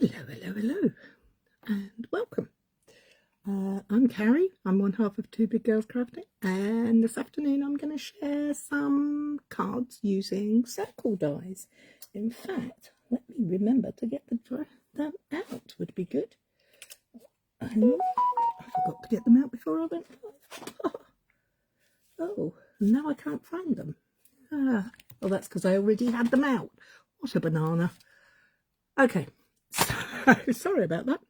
Hello, and welcome. I'm Cary. I'm one half of Two Big Girls Crafting, and this afternoon I'm going to share some cards using circle dies. In fact, let me remember to get them out, would be good. I forgot to get them out before I went live. Oh, now I can't find them. Well, that's because I already had them out. What a banana. Okay. So, sorry about that.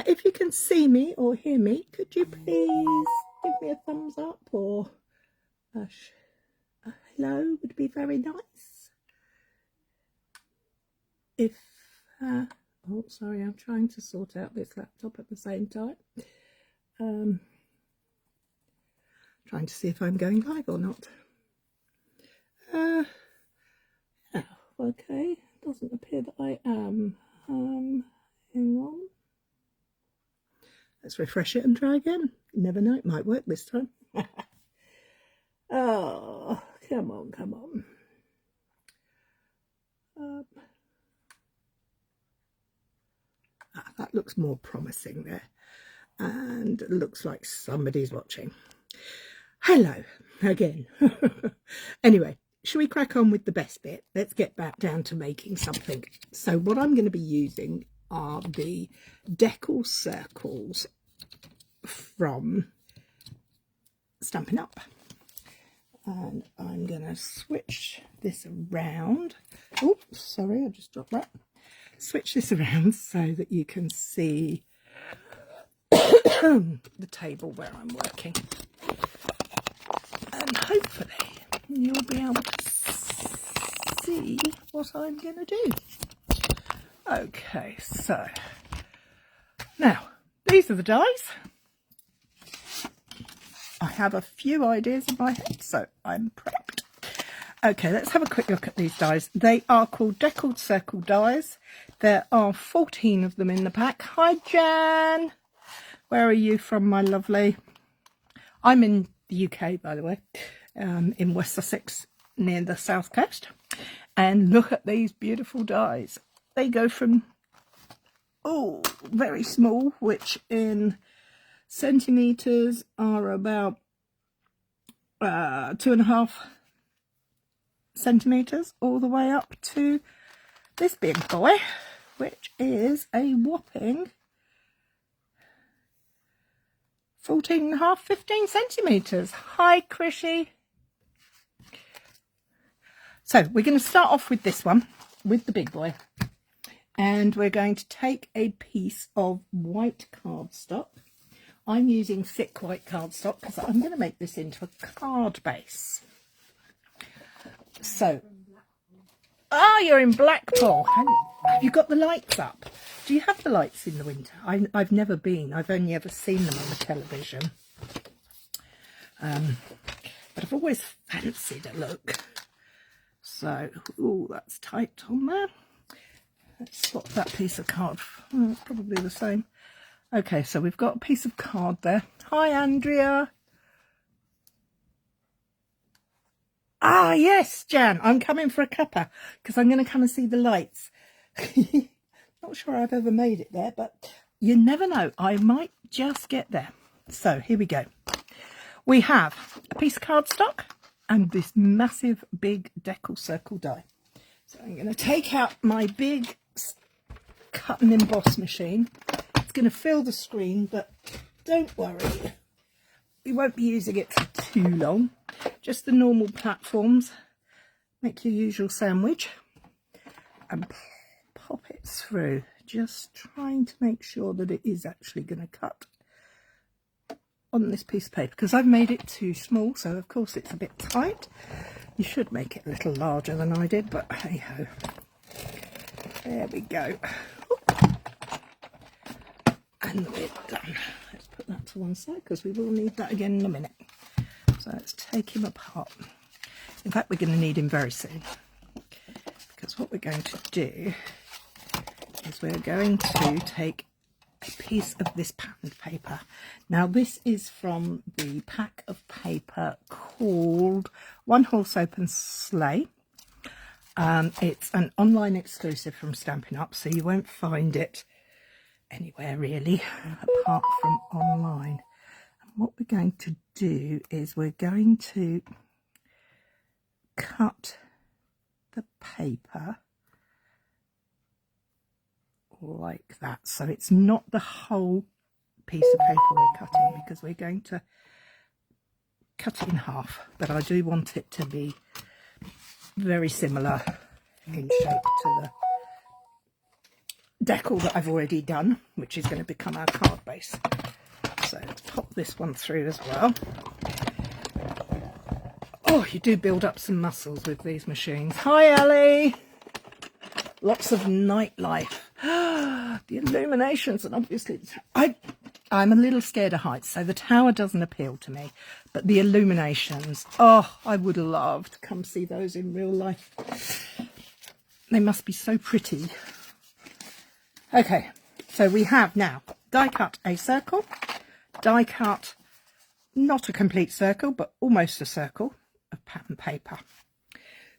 If you can see me or hear me, could you please give me a thumbs up or a hello would be very nice. If, oh sorry, I'm trying to sort out this laptop at the same time. Trying to see if I'm going live or not. Oh, okay, doesn't appear that I am. Hang on. Let's refresh it and try again. You never know, it might work this time. Oh, come on. That looks more promising there. And it looks like somebody's watching. Hello again. Anyway, shall we crack on with the best bit? Let's get back down to making something. So what I'm going to be using are the decal circles from Stampin' Up. And I'm going to switch this around. Oh, sorry, I just dropped that. Switch this around so that you can see the table where I'm working. And hopefully you'll be able to see what I'm going to do. Okay, so now these are the dies. I have a few ideas in my head, so I'm prepped. Okay, let's have a quick look at these dies. They are called deckled circle dies. There are 14 of them in the pack. Hi, Jan. Where are you from, my lovely? I'm in the UK, by the way, in West Sussex, near the south coast. And look at these beautiful dies. They go from, oh, very small, which in centimetres are about 2.5 centimetres, all the way up to this big boy, which is a whopping 14.5, 15 centimetres. Hi, Krishy. So we're going to start off with this one, with the big boy. And we're going to take a piece of white cardstock. I'm using thick white cardstock because I'm going to make this into a card base. So, you're in Blackpool. Have you got the lights up? Do you have the lights in the winter? I've never been. I've only ever seen them on the television. But I've always fancied a look. So, oh, that's tight on there. Let's swap that piece of card. Oh, it's probably the same. Okay, so we've got a piece of card there. Hi, Andrea. Ah, yes, Jan, I'm coming for a cuppa because I'm going to come and see the lights. Not sure I've ever made it there, but you never know. I might just get there. So here we go. We have a piece of cardstock and this massive big decal circle die. So I'm going to take out my big cut and emboss machine. It's going to fill the screen, but don't worry. We won't be using it for too long. Just the normal platforms. Make your usual sandwich and pop it through. Just trying to make sure that it is actually going to cut on this piece of paper because I've made it too small, so of course it's a bit tight. You should make it a little larger than I did, but hey ho. There we go. And we're done. Let's put that to one side because we will need that again in a minute. So let's take him apart. In fact, we're going to need him very soon because what we're going to do is we're going to take a piece of this patterned paper. Now this is from the pack of paper called One Horse Open Sleigh, It's an online exclusive from Stampin' Up, so you won't find it anywhere really apart from online. And what we're going to do is we're going to cut the paper like that, so it's not the whole piece of paper we're cutting, because we're going to cut it in half, but I do want it to be very similar in shape to the decal that I've already done, which is going to become our card base. So let's pop this one through as well. Oh, you do build up some muscles with these machines. Hi Ellie! Lots of nightlife. The illuminations, and obviously I'm a little scared of heights, so the tower doesn't appeal to me, but the illuminations, oh, I would love to come see those in real life. They must be so pretty. Okay, so we have now die cut a circle, die cut not a complete circle, but almost a circle of pattern paper.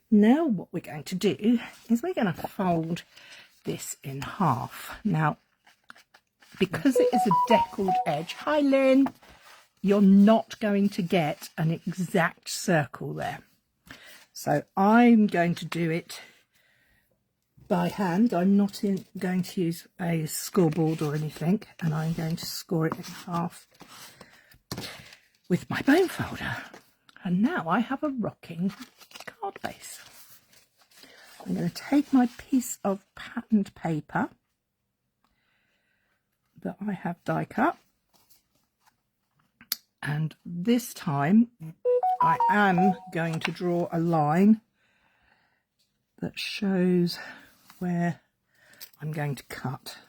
Now what we're going to do is we're going to fold this in half. Now, because it is a deckled edge, hi Lynn, you're not going to get an exact circle there. So I'm going to do it by hand. I'm not going to use a scoreboard or anything, and I'm going to score it in half with my bone folder. And now I have a rocking card base. I'm going to take my piece of patterned paper that I have die cut, and this time I am going to draw a line that shows where I'm going to cut.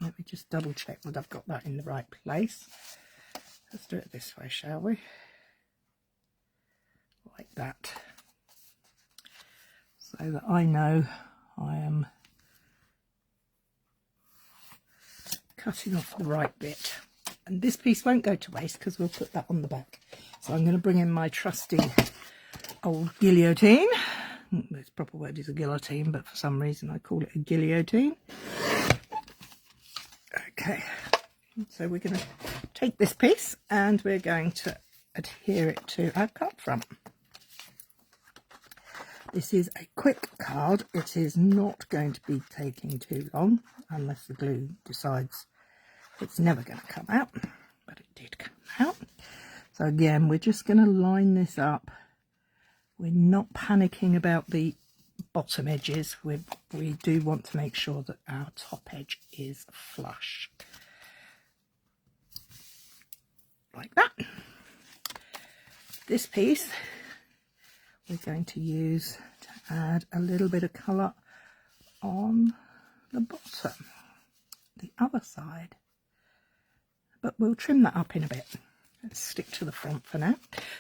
Let me just double check that I've got that in the right place. Let's do it this way, shall we? Like that, so that I know I am cutting off the right bit. And this piece won't go to waste because we'll put that on the back. So I'm going to bring in my trusty old guillotine. Its proper word is a guillotine, but for some reason I call it a guillotine. Okay, so we're going to take this piece and we're going to adhere it to our card front. This is a quick card. It is not going to be taking too long unless the glue decides it's never going to come out, but it did come out. So again, we're just going to line this up. We're not panicking about the bottom edges. We do want to make sure that our top edge is flush. Like that. This piece we're going to use to add a little bit of colour on the bottom, the other side, but we'll trim that up in a bit. Let's stick to the front for now.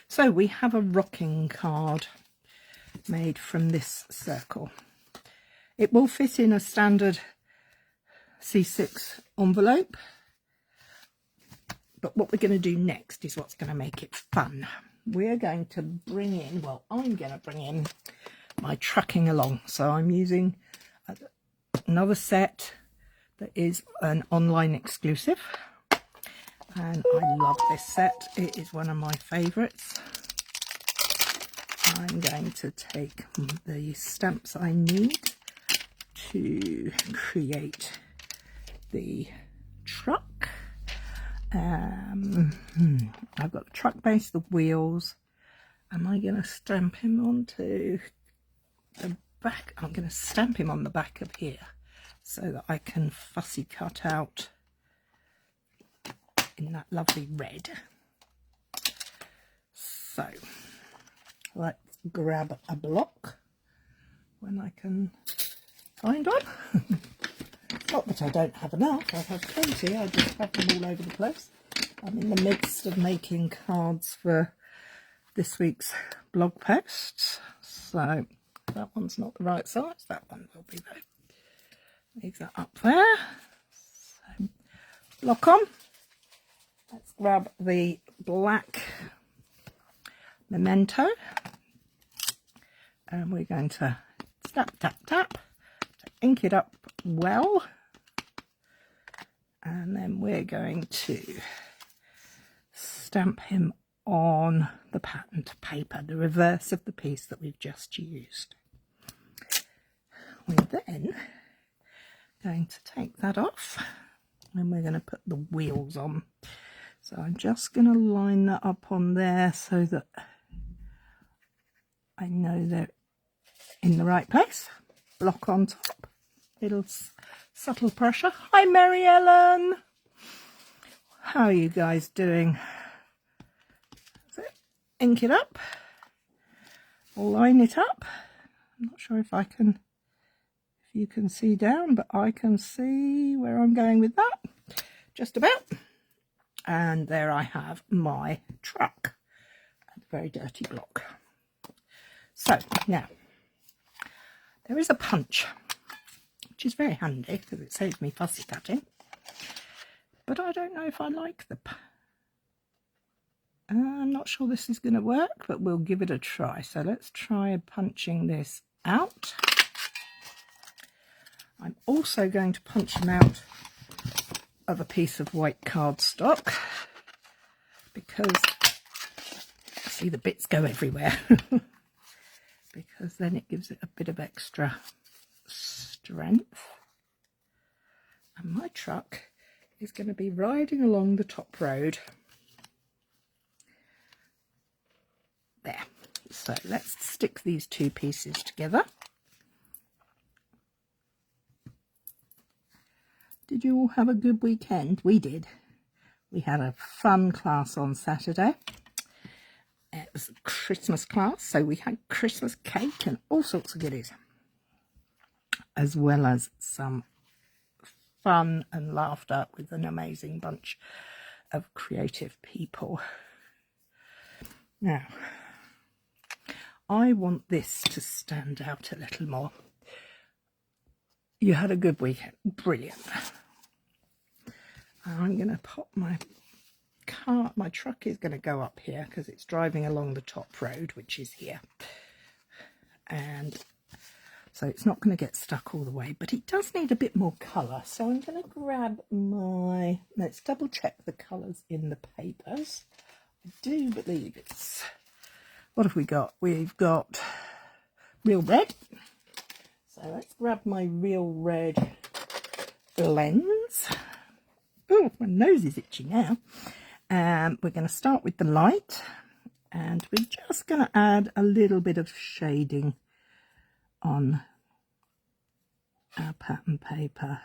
So we have a rocking card made from this circle. It will fit in a standard C6 envelope, but what we're going to do next is what's going to make it fun. We're going to bring in, well, I'm going to bring in my trucking along. So I'm using another set that is an online exclusive, and I love this set. It is one of my favourites. I'm going to take the stamps I need to create the truck. I've got the truck base, the wheels. Am I going to stamp him onto the back? I'm going to stamp him on the back of here so that I can fussy cut out in that lovely red. So let's grab a block when I can find one. Not that I don't have enough, I have plenty, I just have them all over the place. I'm in the midst of making cards for this week's blog posts, so that one's not the right size, that one will be though. Leave that up there. So, block on. Let's grab the black memento, and we're going to tap, tap, tap to ink it up well. And then we're going to stamp him on the patterned paper, the reverse of the piece that we've just used. We're then going to take that off and we're going to put the wheels on. So I'm just going to line that up on there so that I know they're in the right place. Block on top, little subtle pressure. Hi Mary Ellen, how are you guys doing? So, ink it up, line it up. I'm not sure if you can see down, but I can see where I'm going with that, just about. And there I have my truck, a very dirty block. So now there is a punch, which is very handy because it saves me fussy cutting, but I don't know if I like I'm not sure this is going to work, but we'll give it a try. So let's try punching this out. I'm also going to punch him out of a piece of white cardstock because see the bits go everywhere because then it gives it a bit of extra strength. And my truck is going to be riding along the top road there. So let's stick these two pieces together. Did you all have a good weekend? We did. We had a fun class on Saturday. It was a Christmas class, so we had Christmas cake and all sorts of goodies, as well as some fun and laughter with an amazing bunch of creative people. Now, I want this to stand out a little more. You had a good weekend. Brilliant. I'm going to pop my truck is going to go up here because it's driving along the top road, which is here. And so it's not going to get stuck all the way, but it does need a bit more colour. So I'm going to grab let's double check the colours in the papers. I do believe it's, what have we got? We've got real red. So let's grab my real red blends. Oh, my nose is itchy now. We're going to start with the light, and we're just going to add a little bit of shading on our pattern paper.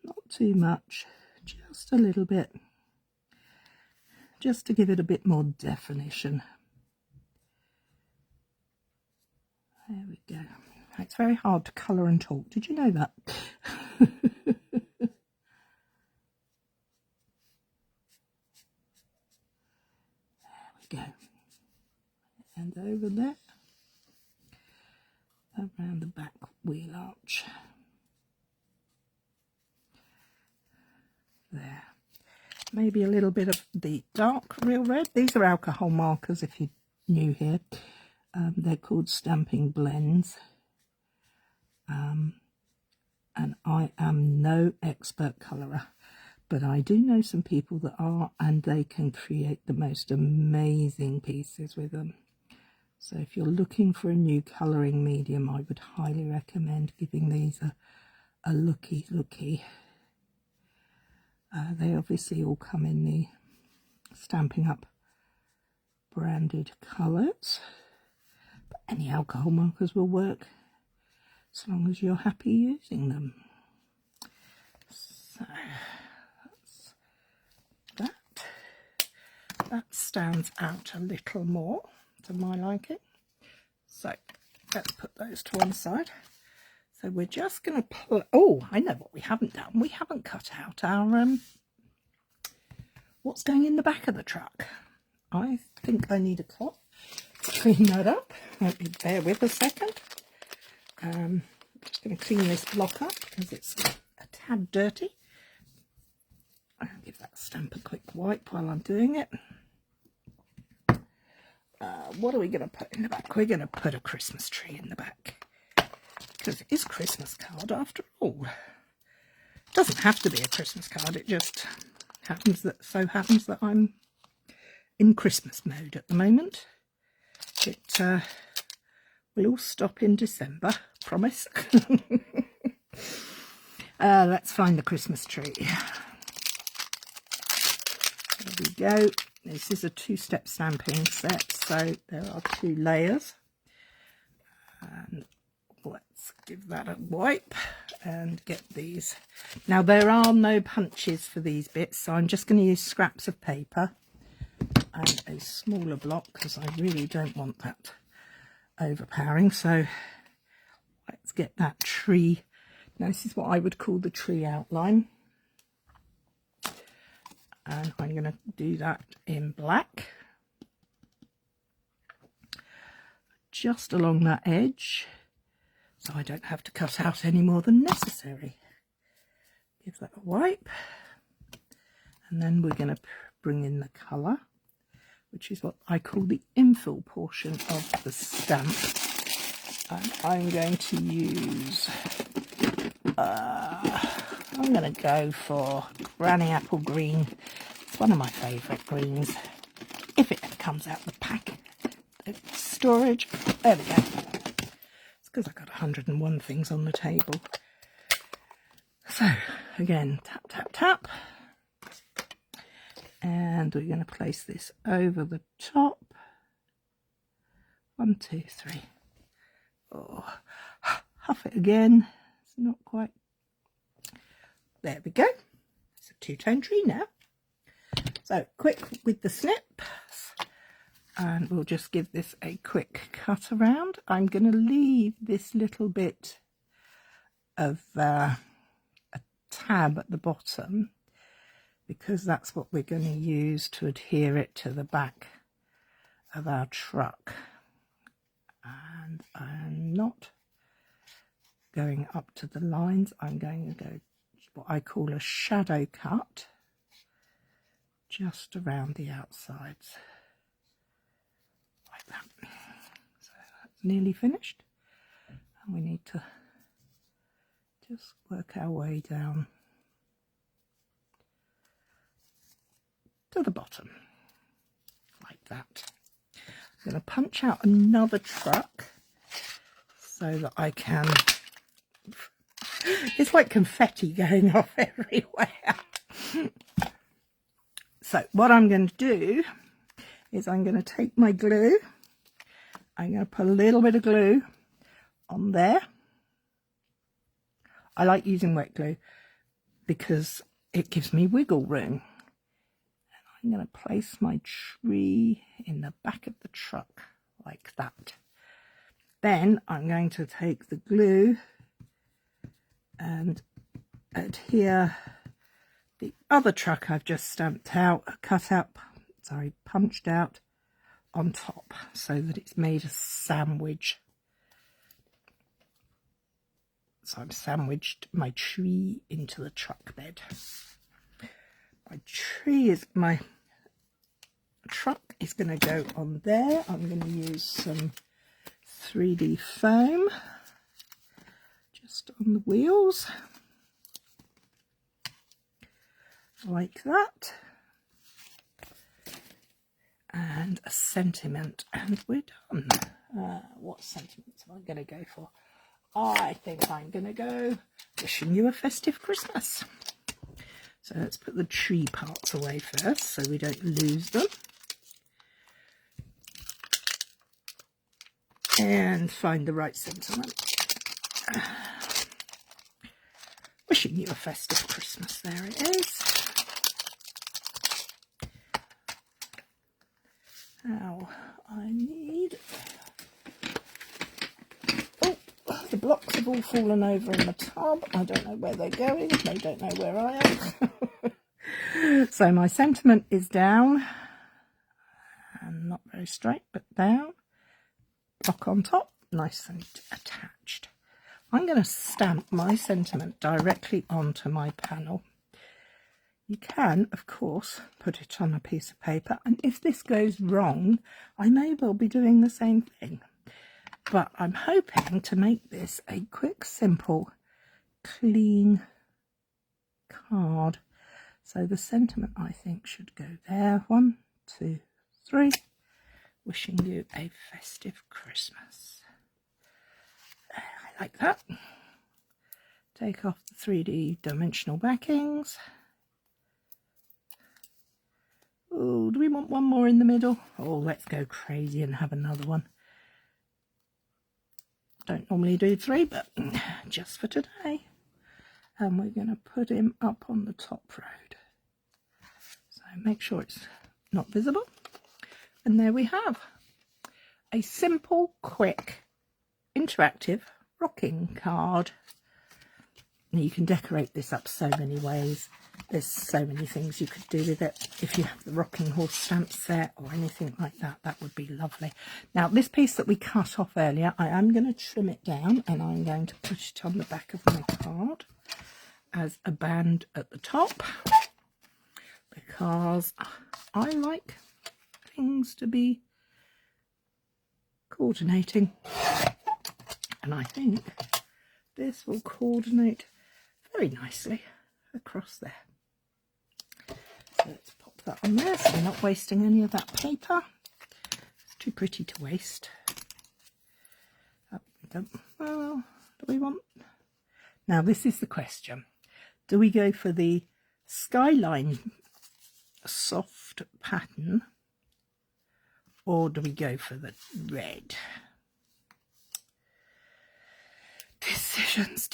Not too much, just a little bit, just to give it a bit more definition. There we go. It's very hard to colour and talk. Did you know that? There we go. And over there, around the back wheel arch. There. Maybe a little bit of the dark real red. These are alcohol markers if you're new here. They're called stamping blends. And I am no expert colourer, but I do know some people that are, and they can create the most amazing pieces with them. So if you're looking for a new colouring medium, I would highly recommend giving these a looky. They obviously all come in the Stampin' Up branded colours, but any alcohol markers will work as long as you're happy using them. So that stands out a little more to my liking. So let's put those to one side. So we're just going to oh, I know what we haven't done. We haven't cut out our what's going in the back of the truck. I think I need a cloth to clean that up. Bear with a second. I'm just going to clean this block up because it's a tad dirty. I'll give that stamp a quick wipe while I'm doing it. What are we going to put in the back? We're going to put a Christmas tree in the back, because it is a Christmas card after all. It doesn't have to be a Christmas card, it just happens that I'm in Christmas mode at the moment. It will all stop in December, promise. Let's find the Christmas tree. There we go. This is a 2-step stamping set, so there are 2 layers. And let's give that a wipe and get these. Now there are no punches for these bits, so I'm just going to use scraps of paper and a smaller block because I really don't want that overpowering. So let's get that tree. Now this is what I would call the tree outline, and I'm going to do that in black just along that edge, so I don't have to cut out any more than necessary. Give that a wipe, and then we're going to bring in the colour, which is what I call the infill portion of the stamp. And I'm going to use, I'm going to go for Granny Apple Green. It's one of my favourite greens, if it ever comes out the pack. Storage, there we go. It's because I've got 101 things on the table. So again, tap, tap, tap. And we're going to place this over the top. 1, 2, 3. Oh, huff it again. It's not quite. There we go. It's a 2-tone tree now. So quick with the snips. And we'll just give this a quick cut around. I'm going to leave this little bit of a tab at the bottom, because that's what we're going to use to adhere it to the back of our truck. And I'm not going up to the lines. I'm going to go what I call a shadow cut just around the outsides. Like that. So that's nearly finished. And we need to just work our way down to the bottom, like that. I'm going to punch out another truck so that I can, it's like confetti going off everywhere. So what I'm going to do is I'm going to take my glue, I'm going to put a little bit of glue on there. I like using wet glue because it gives me wiggle room. I'm going to place my tree in the back of the truck like that. Then I'm going to take the glue and adhere the other truck I've just stamped out, punched out on top, so that it's made a sandwich. So I've sandwiched my tree into the truck bed. My truck is going to go on there. I'm going to use some 3D foam just on the wheels, like that, and a sentiment, and we're done. What sentiments am I going to go for? I think I'm going to go wishing you a festive Christmas. So let's put the tree parts away first so we don't lose them. And find the right sentiment. Wishing you a festive Christmas. There it is. Now I need... Oh, the blocks have all fallen over in the tub. I don't know where they're going. They don't know where I am. So my sentiment is down. And not very straight, but down. Block on top, nice and attached. I'm going to stamp my sentiment directly onto my panel. You can, of course, put it on a piece of paper, and if this goes wrong, I may well be doing the same thing. But I'm hoping to make this a quick, simple, clean card. So the sentiment, I think, should go there. 1, 2, 3. Wishing you a festive Christmas. I like that. Take off the 3D dimensional backings. Oh, do we want one more in the middle? Oh, let's go crazy and have another one. Don't normally do 3, but just for today. And we're going to put him up on the top road. So make sure it's not visible. And there we have a simple, quick, interactive rocking card. And you can decorate this up so many ways. There's so many things you could do with it. If you have the rocking horse stamp set or anything like that, that would be lovely. Now, this piece that we cut off earlier, I am going to trim it down and I'm going to put it on the back of my card as a band at the top, because I like things to be coordinating, and I think this will coordinate very nicely across there. So let's pop that on there so we're not wasting any of that paper. It's too pretty to waste. Well, do we want? Now this is the question. Do we go for the skyline soft pattern, or do we go for the red? Decisions.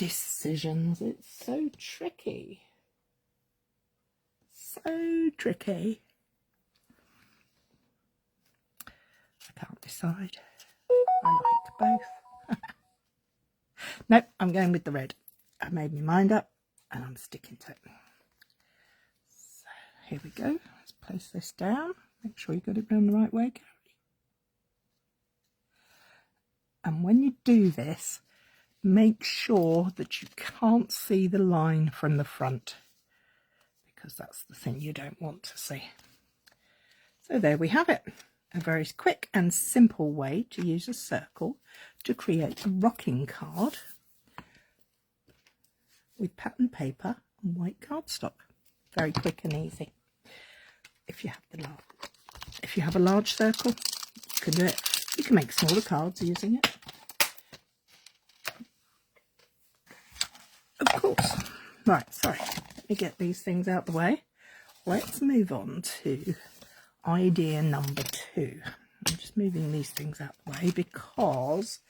It's so tricky. So tricky. I can't decide. I like both. Nope, I'm going with the red. I made my mind up and I'm sticking to it. So here we go. Let's place this down. Make sure you got it done the right way, Cary. And when you do this, make sure that you can't see the line from the front, because that's the thing you don't want to see. So there we have it. A very quick and simple way to use a circle to create a rocking card with pattern paper and white cardstock. Very quick and easy. If you have a large circle, you can do it. You can make smaller cards using it. Of course. Right, sorry. Let me get these things out the way. Let's move on to idea number 2. I'm just moving these things out the way because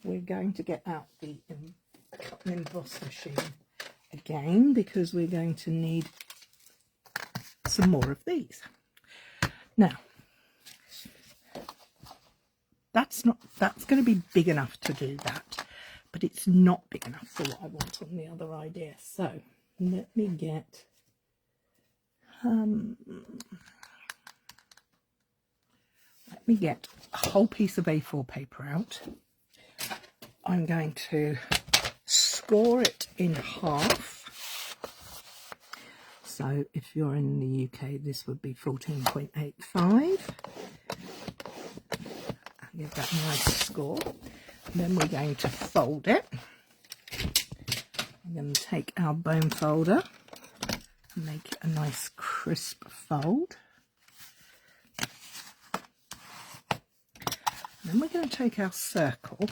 we're going to get out the cut and emboss machine again, because we're going to need some more of these. Now, that's going to be big enough to do that, but it's not big enough for what I want on the other idea. So let me get a whole piece of A4 paper out. I'm going to score it in half. So if you're in the UK, this would be 14.85. Give that a nice score. And then we're going to fold it. I'm going to take our bone folder and make it a nice crisp fold. Then we're going to take our circle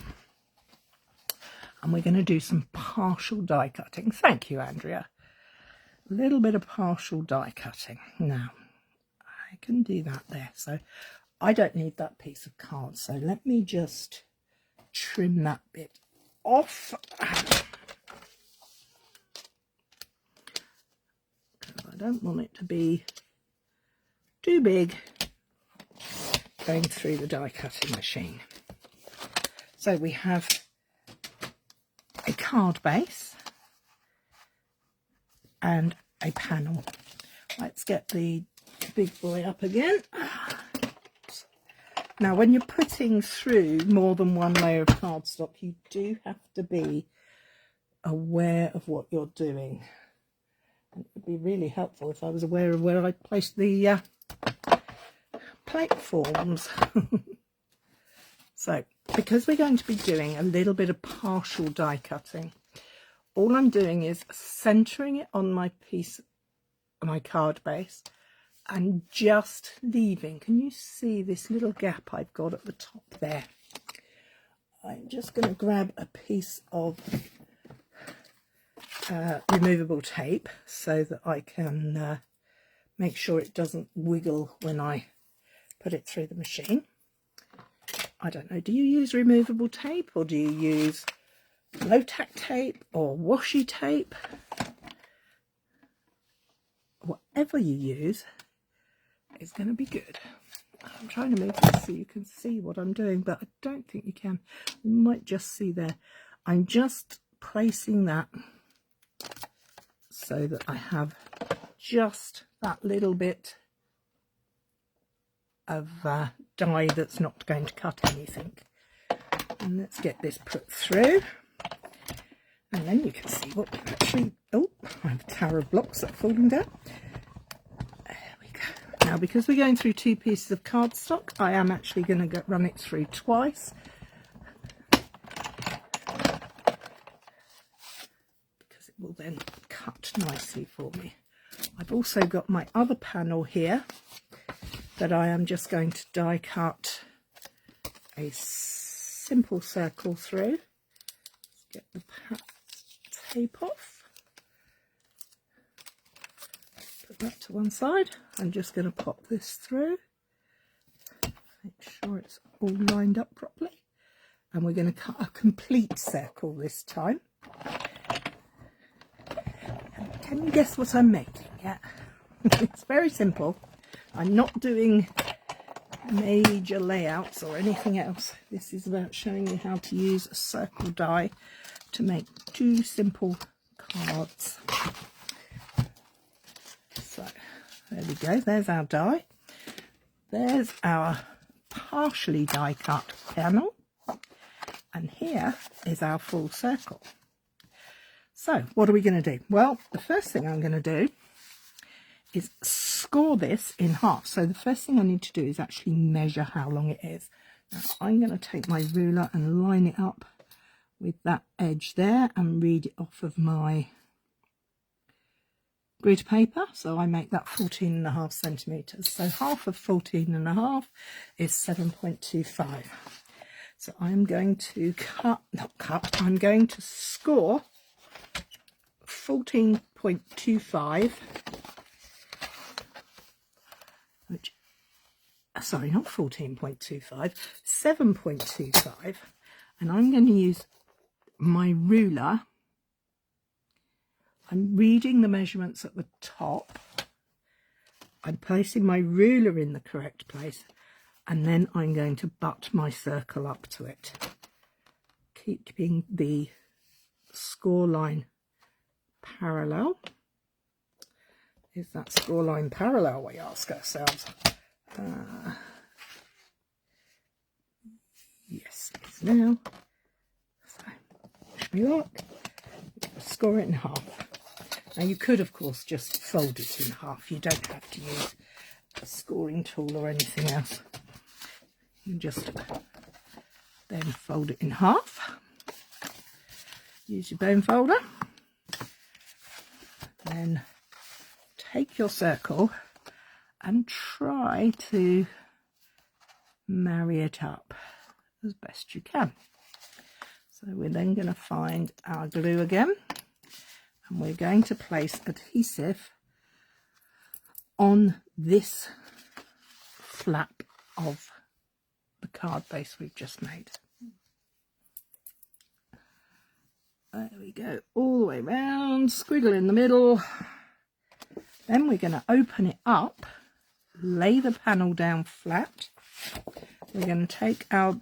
and we're going to do some partial die cutting. Thank you, Andrea. A little bit of partial die cutting. Now, I can do that there. So I don't need that piece of card. So let me just trim that bit off. Because I don't want it to be too big going through the die cutting machine. So we have a card base and a panel. Let's get the big boy up again. Now, when you're putting through more than one layer of cardstock, you do have to be aware of what you're doing. It would be really helpful if I was aware of where I placed the plate forms. So, because we're going to be doing a little bit of partial die cutting, all I'm doing is centering it on my piece, my card base, and just leaving. Can you see this little gap I've got at the top there? I'm just going to grab a piece of removable tape so that I can make sure it doesn't wiggle when I put it through the machine. I don't know, do you use removable tape or do you use low tack tape or washi tape? Whatever you use is going to be good. I'm trying to move this so you can see what I'm doing, but I don't think you can. You might just see there. I'm just placing that so that I have just that little bit of die that's not going to cut anything. And let's get this put through, and then you can see what we actually... Oh, I have a tower of blocks that are falling down. There we go. Now, because we're going through 2 pieces of cardstock, I am actually going to run it through twice, because it will then cut nicely for me. I've also got my other panel here that I am just going to die cut a simple circle through. Let's get the tape off. Put that to one side. I'm just going to pop this through. Make sure it's all lined up properly. And we're going to cut a complete circle this time. And can you guess what I'm making yet? It's very simple. I'm not doing major layouts or anything else. This is about showing you how to use a circle die to make 2 simple cards. So there we go, there's our die. There's our partially die cut panel, and here is our full circle. So what are we going to do? Well, the first thing I'm going to do is score this in half. So the first thing I need to do is actually measure how long it is. Now I'm going to take my ruler and line it up with that edge there and read it off of my grid paper. So I make that 14.5 centimetres. So half of 14.5 is 7.25. So I'm going to I'm going to score 14.25, which, sorry, not 14.25, 7.25, and I'm going to use my ruler. I'm reading the measurements at the top, I'm placing my ruler in the correct place, and then I'm going to butt my circle up to it, keeping the score line parallel. Is that score line parallel, we ask ourselves? Yes, it is now. So, wish me luck. Score it in half. Now you could, of course, just fold it in half. You don't have to use a scoring tool or anything else. You just then fold it in half. Use your bone folder. Then take your circle and try to marry it up as best you can. So we're then going to find our glue again, and we're going to place adhesive on this flap of the card base we've just made. There we go, all the way round, squiggle in the middle. Then we're going to open it up, lay the panel down flat. We're going to take our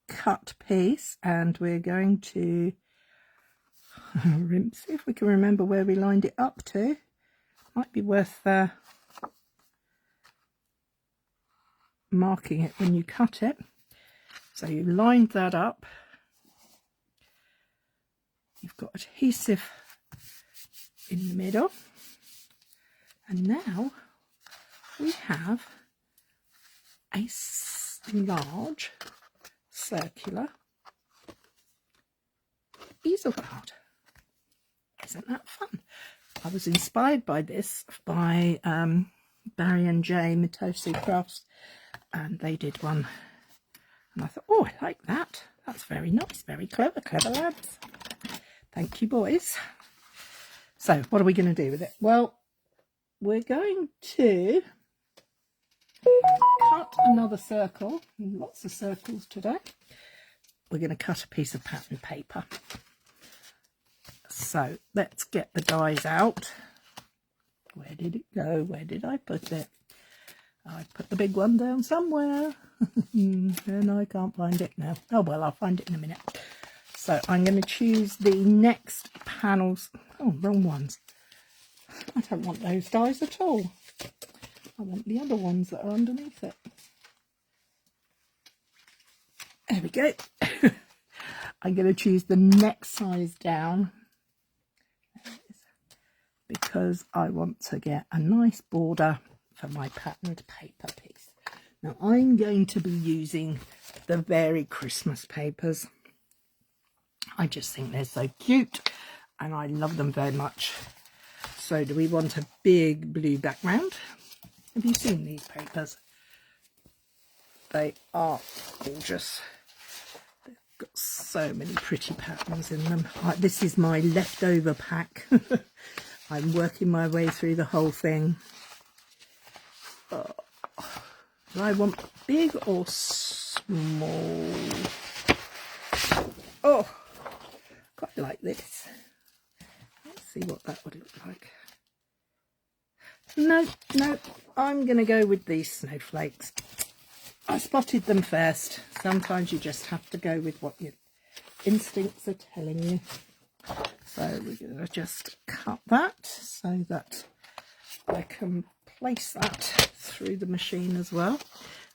cut piece and we're going to see if we can remember where we lined it up to. Might be worth marking it when you cut it. So you lined that up. You've got adhesive in the middle. And now we have a large circular easel card. Isn't that fun? I was inspired by this by Barry and Jay Mitosi Crafts, and they did one, and I thought, oh, I like that. That's very nice, very clever lads. Thank you, boys. So what are we going to do with it? Well, we're going to cut another circle. Lots of circles today. We're going to cut a piece of pattern paper. So let's get the dies out. Where did it go? Where did I put it? I put the big one down somewhere. And I can't find it now. Oh well, I'll find it in a minute. So I'm going to choose the next panels. Oh, wrong ones. I don't want those dies at all. I want the other ones that are underneath it. There we go. I'm going to choose the next size down because I want to get a nice border for my patterned paper piece. Now I'm going to be using the Very Christmas papers. I just think they're so cute and I love them very much. So do we want a big blue background? Have you seen these papers? They are gorgeous. They've got so many pretty patterns in them. This is my leftover pack. I'm working my way through the whole thing. Do I want big or small? Oh, quite like this. Let's see what that would look like. No, I'm going to go with these snowflakes. I spotted them first. Sometimes you just have to go with what your instincts are telling you. So we're going to just cut that so that I can place that through the machine as well.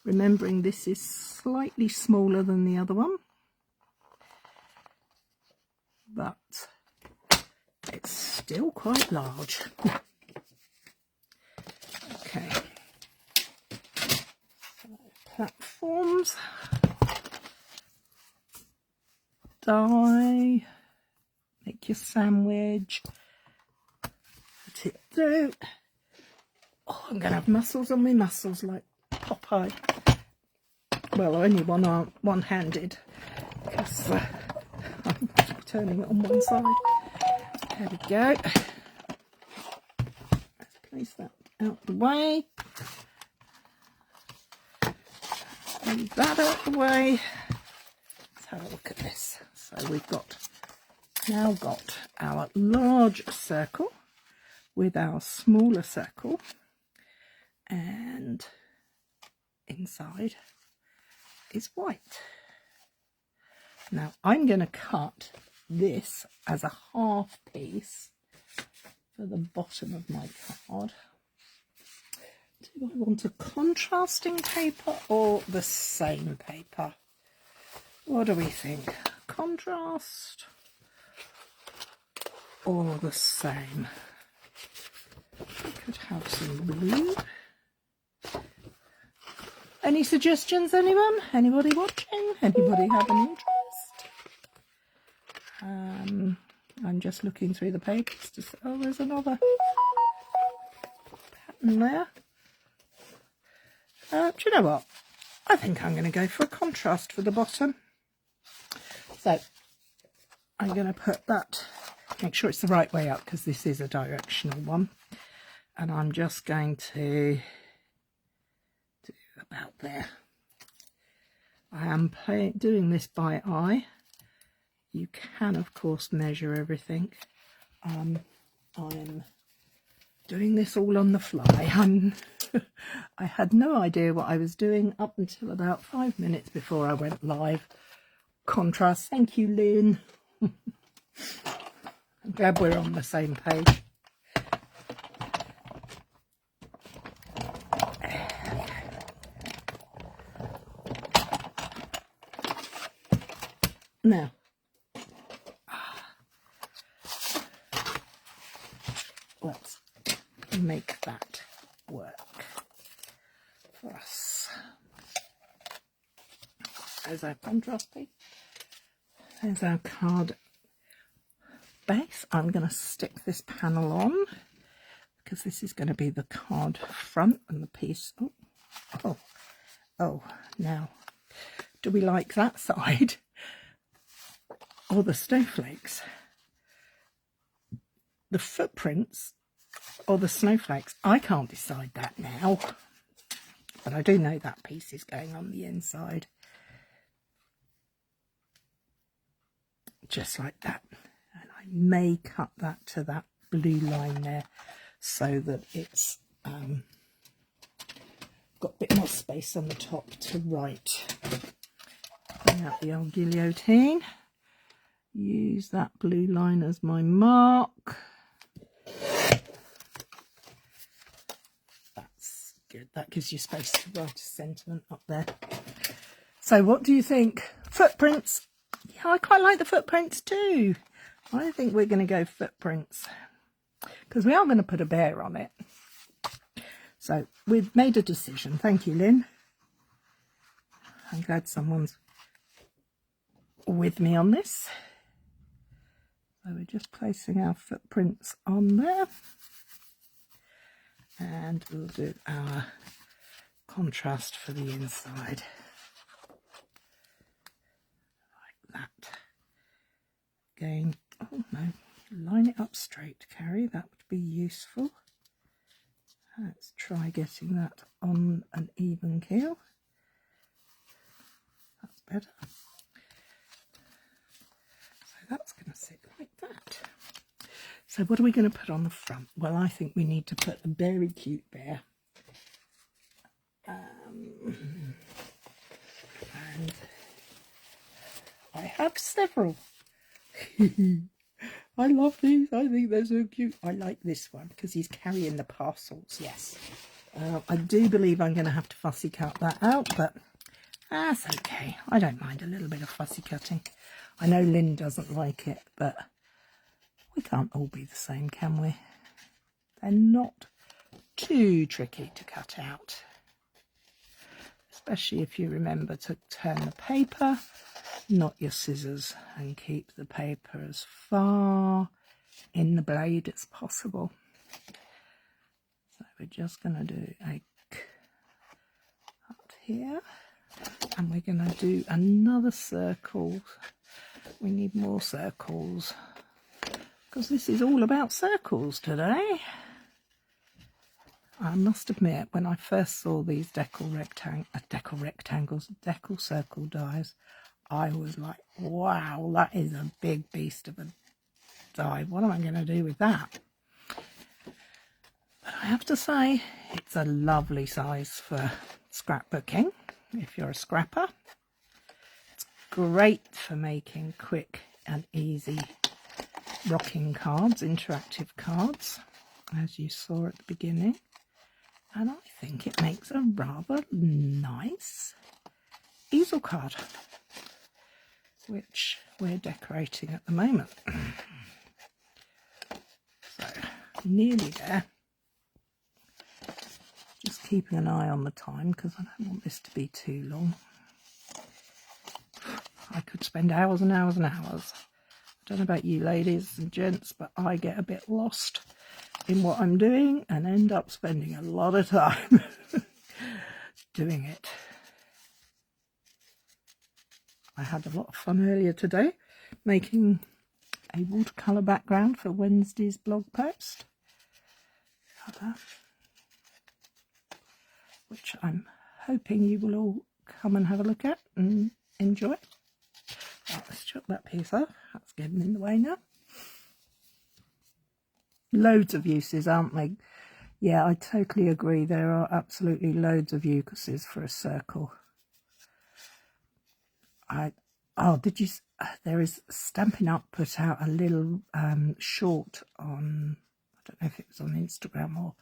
Remembering this is slightly smaller than the other one, but it's still quite large. Okay, so platforms, die, make your sandwich, put it through. Oh, I'm going to have muscles on my muscles like Popeye. Well, only one-handed because I'm turning it on one side. There we go. Let's place that out the way. Move that out the way. Let's have a look at this. So we've now got our large circle with our smaller circle, and inside is white. Now I'm going to cut this as a half piece for the bottom of my card. Do I want a contrasting paper or the same paper? What do we think? Contrast or the same? We could have some blue. Any suggestions, anyone? Anybody watching? Anybody have an interest? I'm just looking through the papers to see. Oh, there's another pattern there. Do you know what? I think I'm going to go for a contrast for the bottom. So I'm going to put that, make sure it's the right way up because this is a directional one. And I'm just going to do about there. I am doing this by eye. You can, of course, measure everything. I'm doing this all on the fly. I had no idea what I was doing up until about 5 minutes before I went live. Contrast. Thank you, Lynn. I'm glad we're on the same page. Now, let's make that work for us. There's our contrast piece. There's our card base. I'm going to stick this panel on because this is going to be the card front and the piece. Oh, now, do we like that side or the snowflakes? The footprints or the snowflakes? I can't decide that now, but I do know that piece is going on the inside. Just like that. And I may cut that to that blue line there so that it's got a bit more space on the top to write. Bring out the old guillotine. Use that blue line as my mark. That's good. That gives you space to write a sentiment up there. So what do you think? Footprints? Yeah, I quite like the footprints too. I think we're going to go footprints because we are going to put a bear on it. So we've made a decision. Thank you, Lynn. I'm glad someone's with me on this. So we're just placing our footprints on there. And we'll do our contrast for the inside. Like that. Again, oh no, line it up straight, Cary. That would be useful. Let's try getting that on an even keel. That's better. So that's going to sit like that. So what are we going to put on the front? Well, I think we need to put a very cute bear. And I have several. I love these. I think they're so cute. I like this one because he's carrying the parcels. Yes. I do believe I'm going to have to fussy cut that out, but that's okay. I don't mind a little bit of fussy cutting. I know Lynn doesn't like it, but we can't all be the same, can we? They're not too tricky to cut out. Especially if you remember to turn the paper, not your scissors, and keep the paper as far in the blade as possible. So we're just going to do a cut here, and we're going to do another circle. We need more circles because this is all about circles today. I must admit, when I first saw these deckle circle dies, I was like, wow, that is a big beast of a die. What am I going to do with that? But I have to say, it's a lovely size for scrapbooking, if you're a scrapper. It's great for making quick and easy rocking cards, interactive cards, as you saw at the beginning. And I think it makes a rather nice easel card, which we're decorating at the moment. So, nearly there. Just keeping an eye on the time because I don't want this to be too long. I could spend hours and hours and hours. I don't know about you ladies and gents, but I get a bit lost in what I'm doing and end up spending a lot of time doing it. I had a lot of fun earlier today making a watercolour background for Wednesday's blog post, which I'm hoping you will all come and have a look at and enjoy. Right, let's chuck that piece off. That's getting in the way now. Loads of uses, aren't they? Yeah, I totally agree. There are absolutely loads of uses for a circle. Did you? There is Stampin' Up put out a little short on, I don't know if it was on Instagram or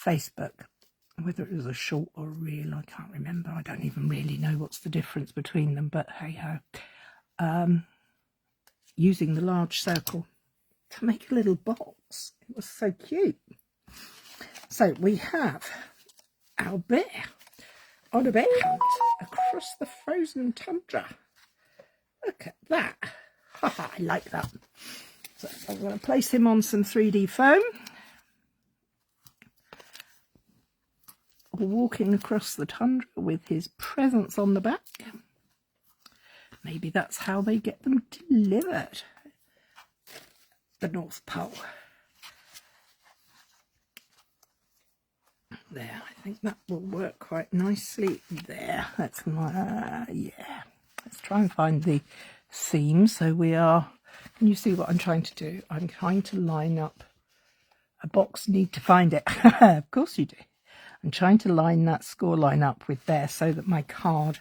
Facebook, whether it was a short or a reel, I can't remember. I don't even really know what's the difference between them, but hey ho. Using the large circle to make a little box. It was so cute. So we have our bear on a bear hunt across the frozen tundra. Look at that. Haha, I like that. So I'm going to place him on some 3D foam. Walking across the tundra with his presents on the back. Maybe that's how they get them delivered. The North Pole. There, I think that will work quite nicely there. That's yeah. Let's try and find the seam. So we are, can you see what I'm trying to do? I'm trying to line up a box, need to find it. Of course you do. I'm trying to line that score line up with there so that my card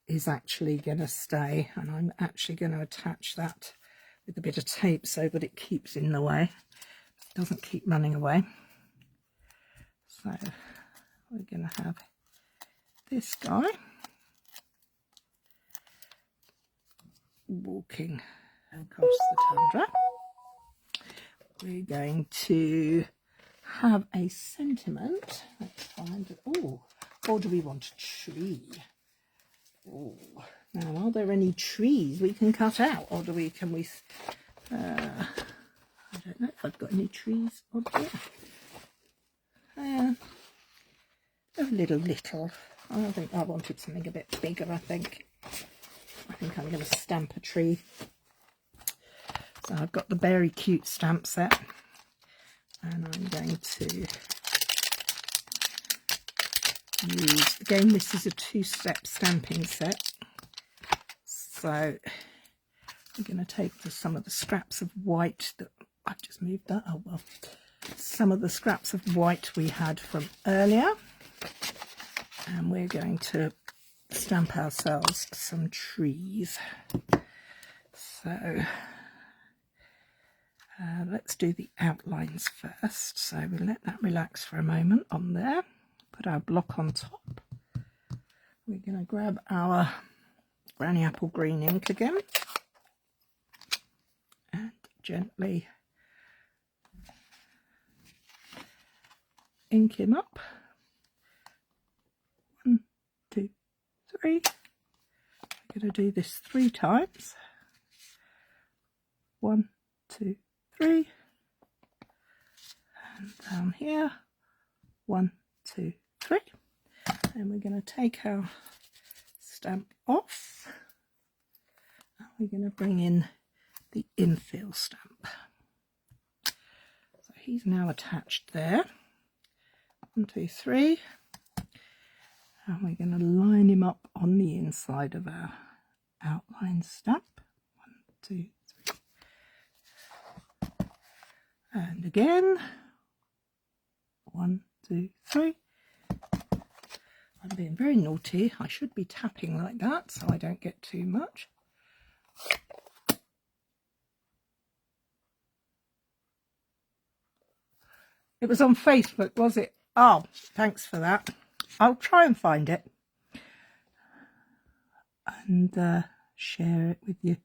is actually going to stay, and I'm actually going to attach that with a bit of tape so that it keeps in the way, it doesn't keep running away. So we're going to have this guy walking across the tundra. We're going to have a sentiment. Let's find it. Oh, or do we want a tree? Oh, now are there any trees we can cut out, or do we? Can we? I don't know if I've got any trees on here. A little. I think I wanted something a bit bigger. I think I'm going to stamp a tree. So I've got the very cute stamp set, and I'm going to use, again, this is a 2-step stamping set. So I'm going to take some of the scraps of white that I've just moved that. Oh well, some of the scraps of white we had from earlier, and we're going to stamp ourselves some trees. So let's do the outlines first. So we'll let that relax for a moment on there. Put our block on top. We're going to grab our Granny Apple green ink again and gently ink him up. 1, 2, 3. I'm going to do this 3 times. 1, 2, 3. And down here. 1, 2, 3. And we're going to take our stamp off. And we're going to bring in the infill stamp. So he's now attached there. 1, 2, 3. And we're going to line him up on the inside of our outline stamp. 1, 2, 3. And again. 1, 2, 3. I'm being very naughty. I should be tapping like that so I don't get too much. It was on Facebook, was it? Oh, thanks for that. I'll try and find it and share it with you.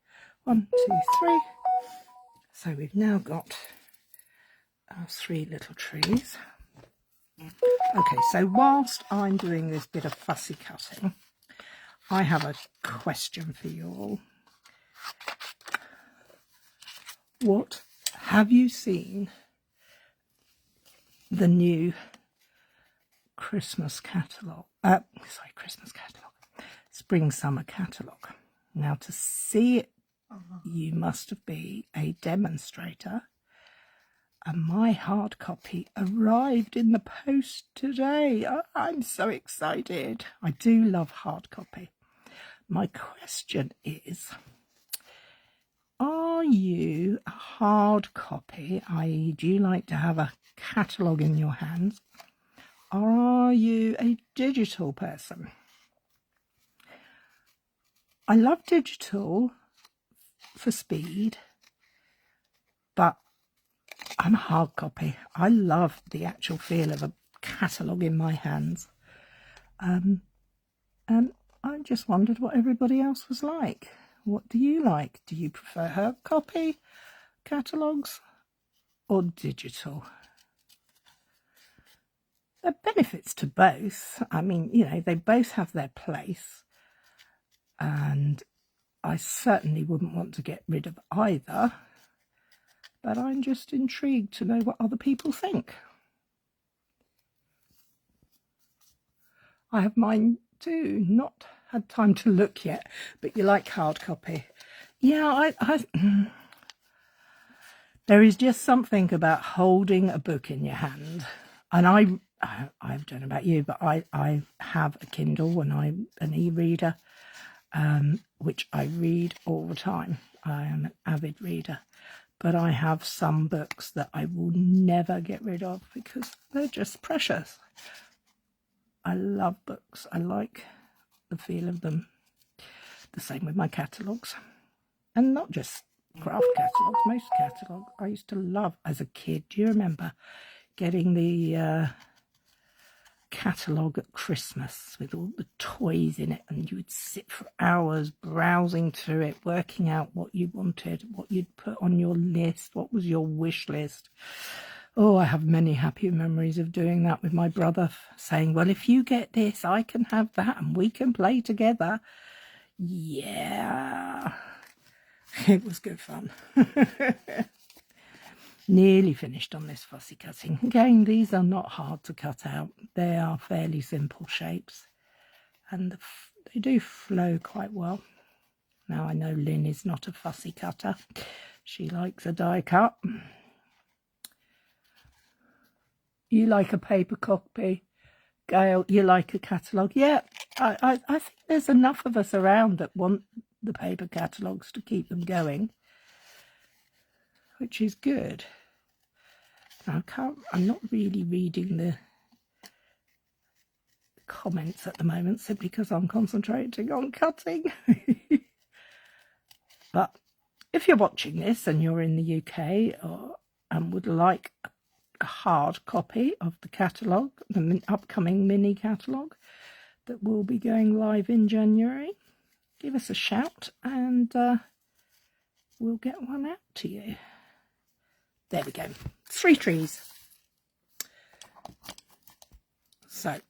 1, 2, 3. So we've now got our 3 little trees. Okay, so whilst I'm doing this bit of fussy cutting, I have a question for you all. What have you seen the new Christmas catalogue? Spring summer catalogue. Now, to see it, you must be a demonstrator. And my hard copy arrived in the post today. I'm so excited. I do love hard copy. My question is, are you a hard copy, i.e. do you like to have a catalogue in your hands, or are you a digital person? I love digital for speed, but I'm a hard copy. I love the actual feel of a catalogue in my hands. And I just wondered what everybody else was like. What do you like? Do you prefer hard copy catalogues or digital? There are benefits to both. I mean, you know, they both have their place, and I certainly wouldn't want to get rid of either, but I'm just intrigued to know what other people think. I have mine too, not had time to look yet, but you like hard copy. Yeah, there is just something about holding a book in your hand. And I don't know about you, but I have a Kindle and I'm an e-reader, which I read all the time. I am an avid reader, but I have some books that I will never get rid of because they're just precious. I love books. I like the feel of them. The same with my catalogues. And not just craft catalogues, most catalogues. I used to love as a kid. Do you remember getting the catalogue at Christmas with all the toys in it, and you would sit for hours browsing through it, working out what you wanted, what you'd put on your list, what was your wish list. Oh, I have many happy memories of doing that with my brother, saying, well, if you get this, I can have that and we can play together. Yeah, it was good fun. Nearly finished on this fussy cutting. Again, these are not hard to cut out. They are fairly simple shapes and they do flow quite well. Now I know Lynn is not a fussy cutter. She likes a die cut. You like a paper copy. Gail, you like a catalogue. Yeah, I think there's enough of us around that want the paper catalogues to keep them going, which is good. Now, I'm not really reading the comments at the moment simply because I'm concentrating on cutting. But if you're watching this and you're in the UK and would like a hard copy of the catalogue, the upcoming mini catalogue that will be going live in January, give us a shout and we'll get one out to you. There we go. 3 trees. So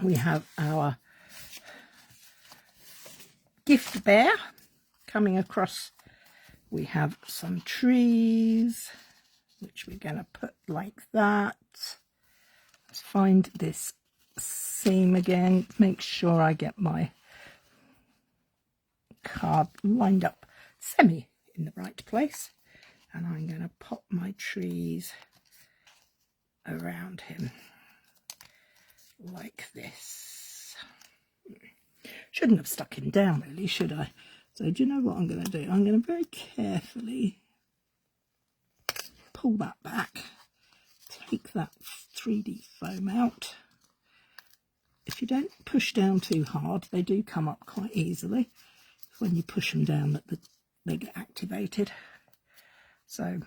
we have our gift bear coming across. We have some trees which we're going to put like that. Let's find this seam again. Make sure I get my card lined up semi in the right place. And I'm going to pop my trees around him like this. Shouldn't have stuck him down really, should I? So do you know what I'm going to do? I'm going to very carefully pull that back, take that 3D foam out. If you don't push down too hard, they do come up quite easily. When you push them down, that they get activated. So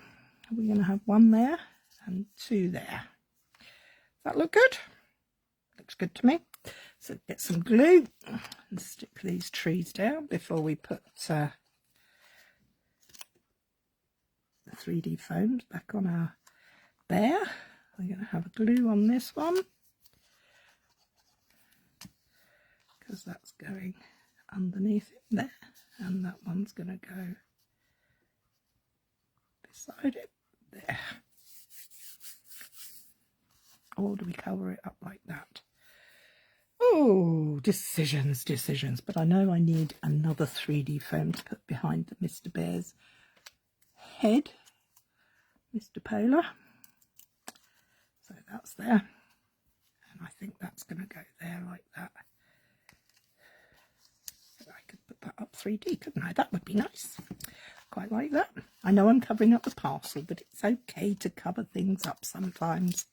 we're going to have 1 there and 2 there. Does that look good? Looks good to me. So get some glue and stick these trees down before we put the 3D foams back on our bear. We're going to have a glue on this one because that's going underneath it there, and that one's going to go beside it there. Or do we cover it up like that? Oh, decisions. But I know I need another 3D foam to put behind the Mr. Bear's head, Mr. Polar. So that's there. And I think that's going to go there like that. So I could put that up 3D, couldn't I? That would be nice. Quite like that. I know I'm covering up the parcel, but it's okay to cover things up sometimes.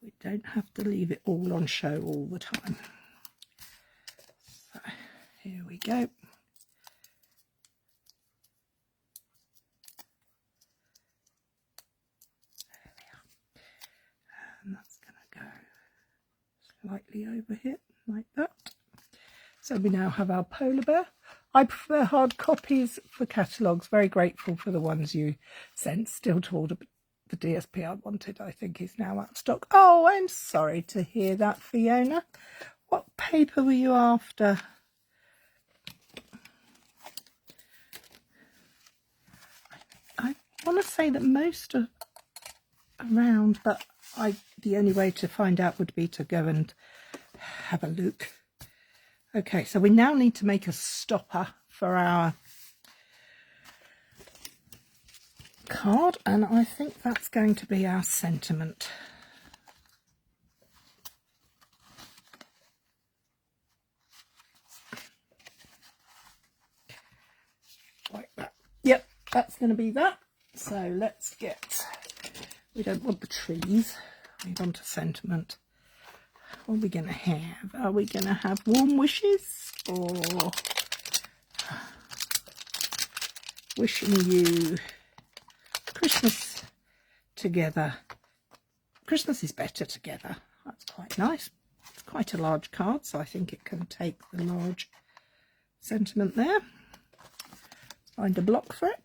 We don't have to leave it all on show all the time. So here we go. There we are. And that's going to go slightly over here like that. So we now have our polar bear. I prefer hard copies for catalogues. Very grateful for the ones you sent. Still to order the DSP I wanted, I think, is now out of stock. Oh, I'm sorry to hear that, Fiona. What paper were you after? I want to say that most are around, but the only way to find out would be to go and have a look. Okay, so we now need to make a stopper for our card, and I think that's going to be our sentiment. Like that. Yep, that's going to be that. So let's get, we don't want the trees, we want a sentiment. What are we going to have? Are we going to have warm wishes, or wishing you Christmas together? Christmas is better together. That's quite nice. It's quite a large card, so I think it can take the large sentiment there. Find a block for it.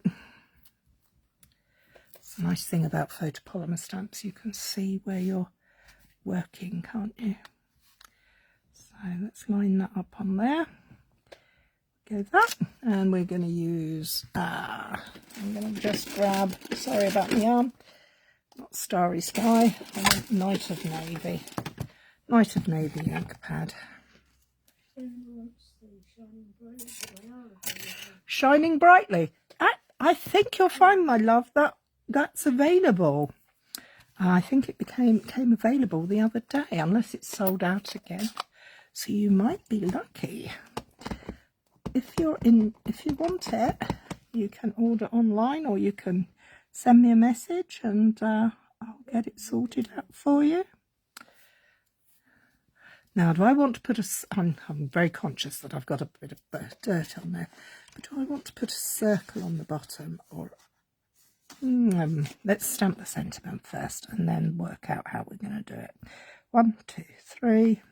It's a nice thing about photopolymer stamps. You can see where you're working, can't you? So let's line that up on there. Go that, and we're going to use, I'm going to just grab, sorry about the arm, not Starry Sky, I want Night of Navy. Night of Navy ink pad. Shining brightly. I think you'll find, my love, that that's available. I think it came available the other day, unless it's sold out again. So you might be lucky. If you want it, you can order online, or you can send me a message and I'll get it sorted out for you. Now, do I want to put I'm very conscious that I've got a bit of dirt on there, but do I want to put a circle on the bottom, or let's stamp the sentiment first and then work out how we're going to do it. 1, 2, 3.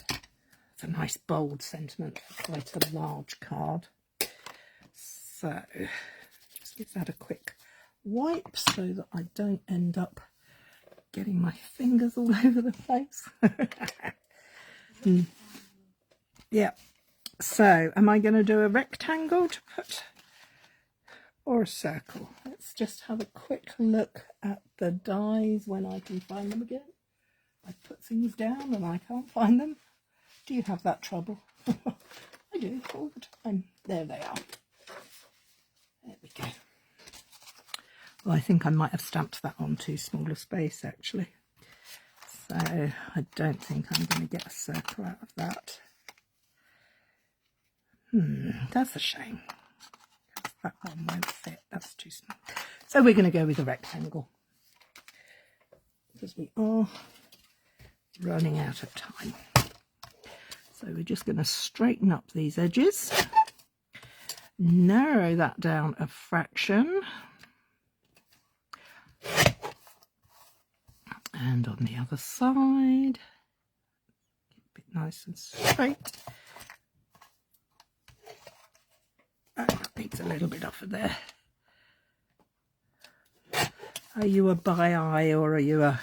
It's a nice bold sentiment for quite a large card. So just give that a quick wipe so that I don't end up getting my fingers all over the place. Yeah. So am I going to do a rectangle to put, or a circle? Let's just have a quick look at the dies when I can find them again. I put things down and I can't find them. Do you have that trouble? I do all the time. There they are. There we go. Well, I think I might have stamped that on too small a space, actually. So I don't think I'm going to get a circle out of that. That's a shame. That one won't fit. That's too small. So we're going to go with a rectangle, because we are running out of time. So we're just going to straighten up these edges, narrow that down a fraction, and on the other side, keep it nice and straight. That needs a little bit off of there. Are you a by eye, or are you a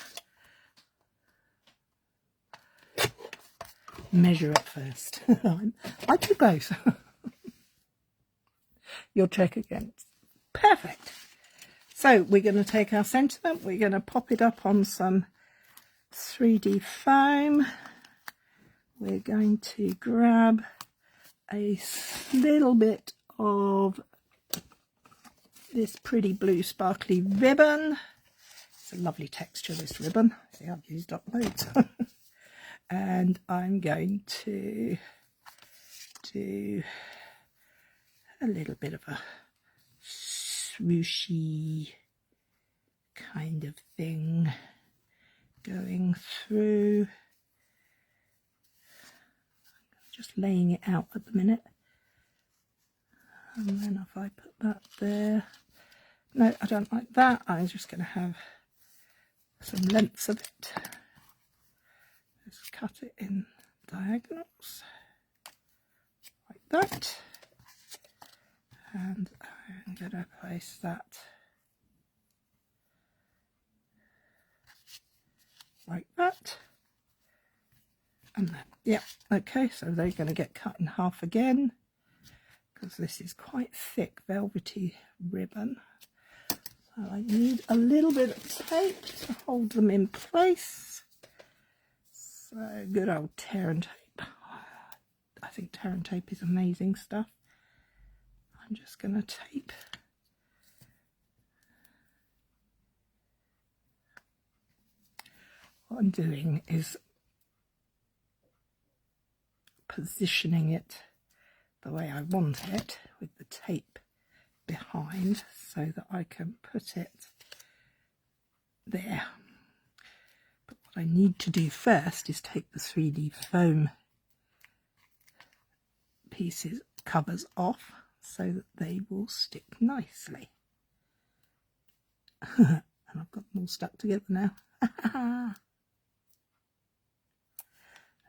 measure it first? I do both. You'll check again. Perfect. So we're going to take our sentiment, we're going to pop it up on some 3D foam. We're going to grab a little bit of this pretty blue sparkly ribbon. It's a lovely texture, this ribbon. See, I've used up loads. And I'm going to do a little bit of a swooshy kind of thing going through. Just laying it out at the minute. And then if I put that there, no, I don't like that. I'm just going to have some lengths of it. Just cut it in diagonals like that, and I'm going to place that like that. And that, yeah, okay, so they're going to get cut in half again because this is quite thick velvety ribbon. So I need a little bit of tape to hold them in place. So good old tear and tape. I think tear and tape is amazing stuff. I'm just going to tape. What I'm doing is positioning it the way I want it with the tape behind so that I can put it there. But what I need to do first is take the 3D foam pieces, covers off so that they will stick nicely. And I've got them all stuck together now.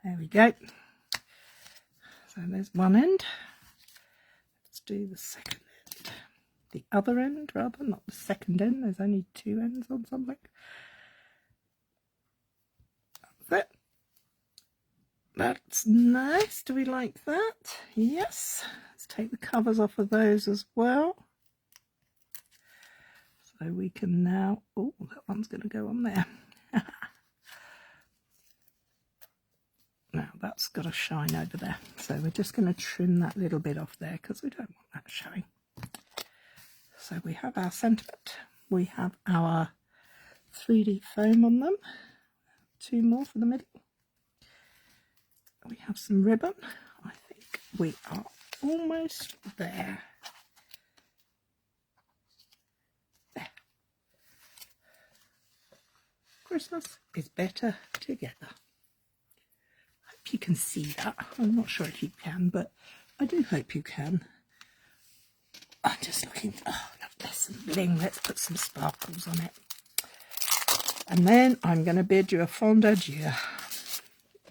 There we go. So there's one end. Let's do the second end. The other end, rather, not the second end. There's only two ends on something. That's it. That's nice. Do we like that? Yes. Let's take the covers off of those as well. So we can now... Oh, that one's going to go on there. Now that's got to shine over there. So we're just going to trim that little bit off there because we don't want that showing. So we have our sentiment. We have our 3D foam on them. Two more for the middle. We have some ribbon. I think we are almost there. There. Christmas is better together. You can see that. I'm not sure if you can, but I do hope you can. I'm just looking. Oh, there's some bling. Let's put some sparkles on it. And then I'm going to bid you a fond adieu.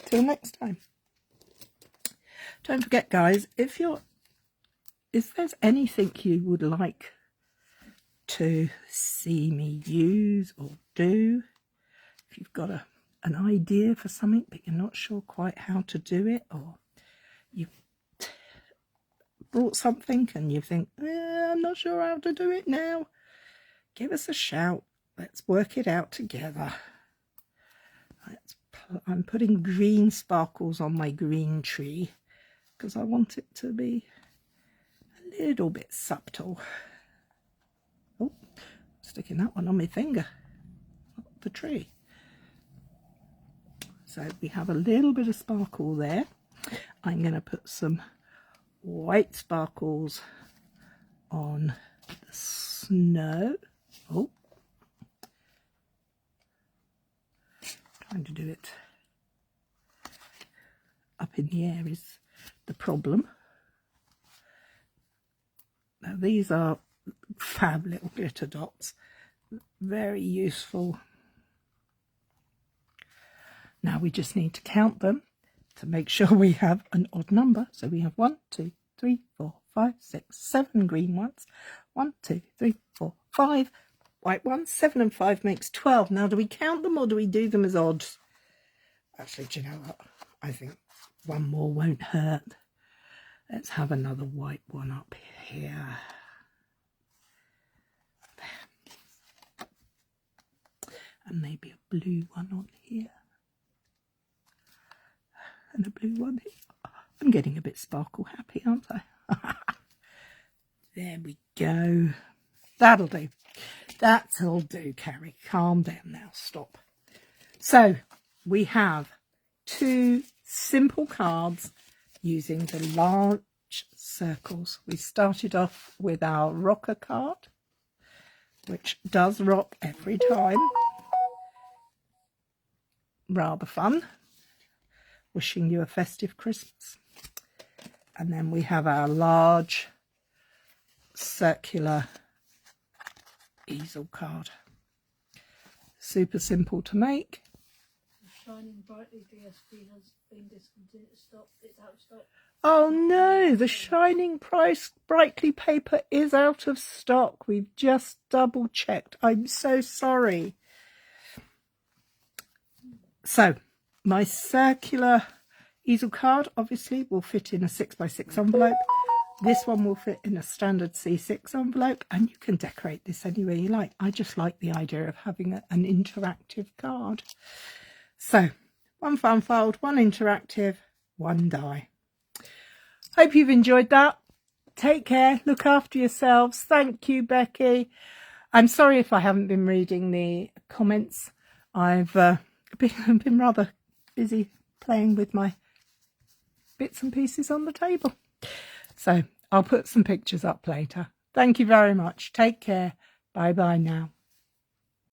Till next time. Don't forget, guys, if there's anything you would like to see me use or do, if you've got an idea for something but you're not sure quite how to do it, or you've brought something and you think, I'm not sure how to do it now, give us a shout. Let's work it out together. I'm putting green sparkles on my green tree because I want it to be a little bit subtle. Oh, sticking that one on my finger, not the tree. So we have a little bit of sparkle there. I'm going to put some white sparkles on the snow. Oh, trying to do it up in the air is the problem. Now these are fab little glitter dots, very useful. Now we just need to count them to make sure we have an odd number. So we have 1, 2, 3, 4, 5, 6, 7 green ones. 1, 2, 3, 4, 5 white ones. 7 and 5 makes 12. Now do we count them or do we do them as odds? Actually, do you know what? I think one more won't hurt. Let's have another white one up here. There. And maybe a blue one on here. And a blue one here. I'm getting a bit sparkle happy, aren't I? There we go. That'll do. That'll do, Cary. Calm down now. Stop. So we have 2 simple cards using the large circles. We started off with our rocker card, which does rock every time. Rather fun. Wishing you a festive Christmas. And then we have our large circular easel card. Super simple to make. Shining Brightly DSP has been discontinued. It's out of stock. Oh no, the Shining Brightly paper is out of stock. We've just double checked. I'm so sorry. So my circular easel card obviously will fit in a 6x6 envelope. This one will fit in a standard C6 envelope, and you can decorate this any way you like. I just like the idea of having an interactive card. So, one fun fold, one interactive, one die. Hope you've enjoyed that. Take care, look after yourselves. Thank you, Becky. I'm sorry if I haven't been reading the comments. I've been rather busy playing with my bits and pieces on the table. So I'll put some pictures up later. Thank you very much. Take care. Bye bye now.